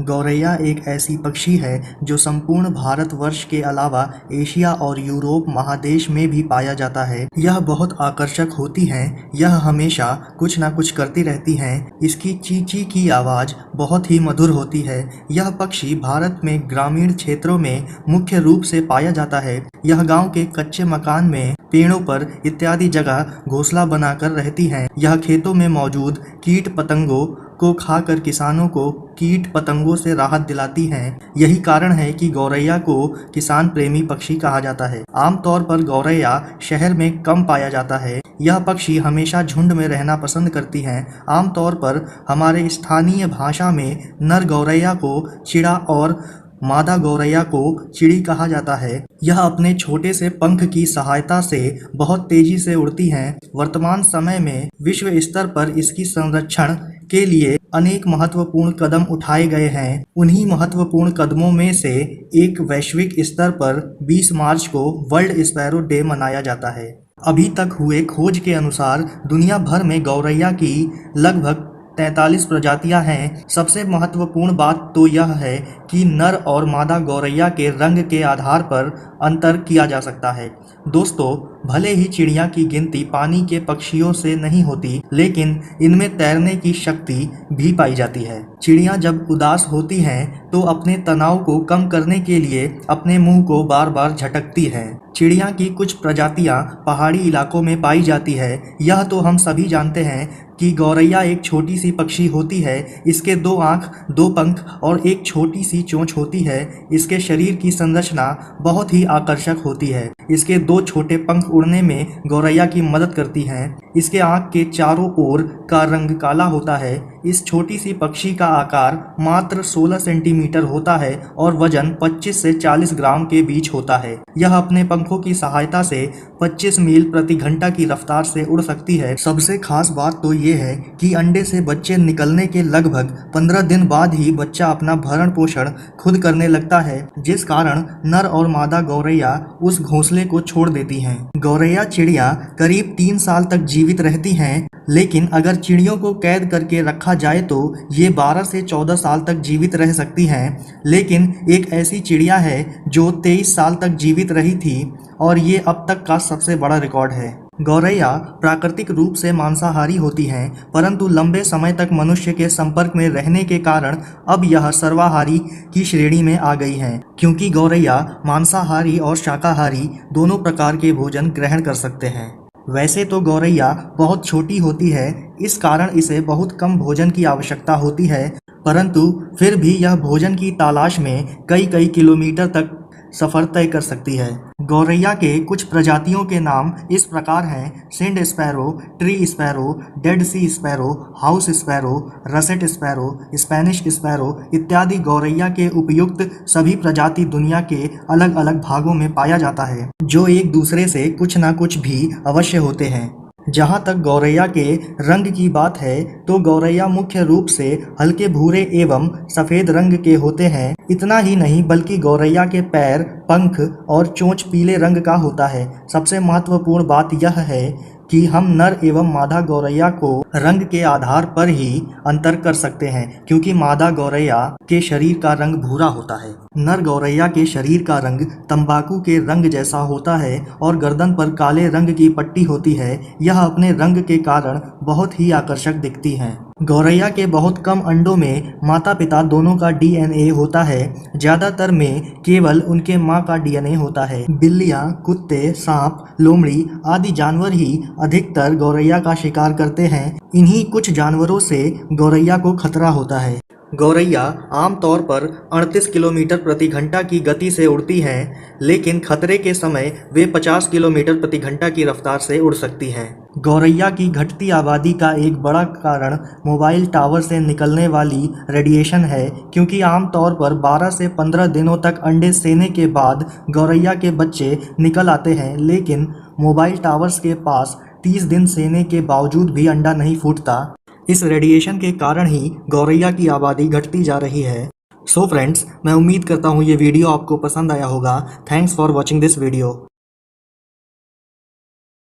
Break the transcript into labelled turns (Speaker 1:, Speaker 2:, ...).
Speaker 1: गौरैया एक ऐसी पक्षी है जो संपूर्ण भारतवर्ष के अलावा एशिया और यूरोप महादेश में भी पाया जाता है। यह बहुत आकर्षक होती हैं। यह हमेशा कुछ ना कुछ करती रहती हैं। इसकी ची-ची की आवाज़ बहुत ही मधुर होती है। यह पक्षी भारत में ग्रामीण क्षेत्रों में मुख्य रूप से पाया जाता है। यह गांव के कच्चे मकान में, पेड़ों पर इत्यादि जगह घोंसला बनाकर रहती हैं। यह खेतों में मौजूद कीट पतंगों को खाकर किसानों को कीट पतंगों से राहत दिलाती हैं। यही कारण है कि गौरैया को किसान प्रेमी पक्षी कहा जाता है। आमतौर पर गौरैया शहर में कम पाया जाता है। यह पक्षी हमेशा झुंड में रहना पसंद करती हैं। आमतौर पर हमारे स्थानीय भाषा में नर गौरैया को चिड़ा और मादा गौरैया को चिड़ी कहा जाता है। यह अपने छोटे से पंख की सहायता से बहुत तेजी से उड़ती हैं। वर्तमान समय में विश्व स्तर पर इसकी संरक्षण के लिए अनेक महत्वपूर्ण कदम उठाए गए हैं। उन्हीं महत्वपूर्ण कदमों में से एक वैश्विक स्तर पर 20 मार्च को वर्ल्ड स्पैरो डे मनाया जाता है। अभी तक हुए खोज के अनुसार दुनिया भर में गौरैया की लगभग 43 प्रजातियां हैं। सबसे महत्वपूर्ण बात तो यह है कि नर और मादा गौरैया के रंग के आधार पर अंतर किया जा सकता है। दोस्तों, भले ही चिड़िया की गिनती पानी के पक्षियों से नहीं होती, लेकिन इनमें तैरने की शक्ति भी पाई जाती है। चिड़िया जब उदास होती हैं तो अपने तनाव को कम करने के लिए अपने मुंह को बार बार झटकती हैं। चिड़िया की कुछ प्रजातियां पहाड़ी इलाकों में पाई जाती है। यह तो हम सभी जानते हैं कि गौरैया एक छोटी सी पक्षी होती है। इसके 2 आँख, 2 पंख और एक छोटी सी चोंच होती है। इसके शरीर की संरचना बहुत ही आकर्षक होती है। इसके 2 छोटे पंख उड़ने में गौरैया की मदद करती हैं। इसके आँख के चारों ओर का रंग काला होता है। इस छोटी सी पक्षी का आकार मात्र 16 सेंटीमीटर होता है और वजन 25 से 40 ग्राम के बीच होता है। यह अपने पंखों की सहायता से 25 मील प्रति घंटा की रफ्तार से उड़ सकती है। सबसे खास बात तो ये है कि अंडे से बच्चे निकलने के लगभग 15 दिन बाद ही बच्चा अपना भरण पोषण खुद करने लगता है, जिस कारण नर और मादा गौरैया उस घोंसले को छोड़ देती हैं। गौरैया चिड़िया करीब 3 साल तक जीवित रहती हैं, लेकिन अगर चिड़ियों को कैद करके रखा जाए तो ये 12 से 14 साल तक जीवित रह सकती हैं। लेकिन एक ऐसी चिड़िया है जो 23 साल तक जीवित रही थी और ये अब तक का सबसे बड़ा रिकॉर्ड है। गौरैया प्राकृतिक रूप से मांसाहारी होती हैं, परंतु लंबे समय तक मनुष्य के संपर्क में रहने के कारण अब यह सर्वाहारी की श्रेणी में आ गई हैं, क्योंकि गौरैया मांसाहारी और शाकाहारी दोनों प्रकार के भोजन ग्रहण कर सकते हैं। वैसे तो गौरैया बहुत छोटी होती है, इस कारण इसे बहुत कम भोजन की आवश्यकता होती है, परंतु फिर भी यह भोजन की तलाश में कई किलोमीटर तक सफ़र तय कर सकती है। गौरैया के कुछ प्रजातियों के नाम इस प्रकार हैं: sand sparrow, tree sparrow, Dead Sea sparrow, house sparrow, russet sparrow, Spanish sparrow इत्यादि। गौरैया के उपयुक्त सभी प्रजाति दुनिया के अलग अलग भागों में पाया जाता है, जो एक दूसरे से कुछ ना कुछ भी अवश्य होते हैं। जहाँ तक गौरैया के रंग की बात है तो गौरैया मुख्य रूप से हल्के भूरे एवं सफ़ेद रंग के होते हैं। इतना ही नहीं बल्कि गौरैया के पैर, पंख और चोंच पीले रंग का होता है। सबसे महत्वपूर्ण बात यह है कि हम नर एवं मादा गौरैया को रंग के आधार पर ही अंतर कर सकते हैं, क्योंकि मादा गौरैया के शरीर का रंग भूरा होता है। नर गौरैया के शरीर का रंग तंबाकू के रंग जैसा होता है और गर्दन पर काले रंग की पट्टी होती है। यह अपने रंग के कारण बहुत ही आकर्षक दिखती हैं। गौरैया के बहुत कम अंडों में माता पिता दोनों का डीएनए होता है। ज़्यादातर में केवल उनके माँ का डीएनए होता है। बिल्लियाँ, कुत्ते, सांप, लोमड़ी आदि जानवर ही अधिकतर गौरैया का शिकार करते हैं। इन्हीं कुछ जानवरों से गौरैया को खतरा होता है। गौरैया आमतौर पर 38 किलोमीटर प्रति घंटा की गति से उड़ती हैं, लेकिन खतरे के समय वे 50 किलोमीटर प्रति घंटा की रफ्तार से उड़ सकती हैं। गौरैया की घटती आबादी का एक बड़ा कारण मोबाइल टावर से निकलने वाली रेडिएशन है, क्योंकि आमतौर पर 12 से 15 दिनों तक अंडे सेने के बाद गौरैया के बच्चे निकल आते हैं, लेकिन मोबाइल टावर्स के पास 30 दिन सेने के बावजूद भी अंडा नहीं फूटता। इस रेडिएशन के कारण ही गौरैया की आबादी घटती जा रही है। सो फ्रेंड्स, मैं उम्मीद करता हूँ ये वीडियो आपको पसंद आया होगा। Thanks for watching this video.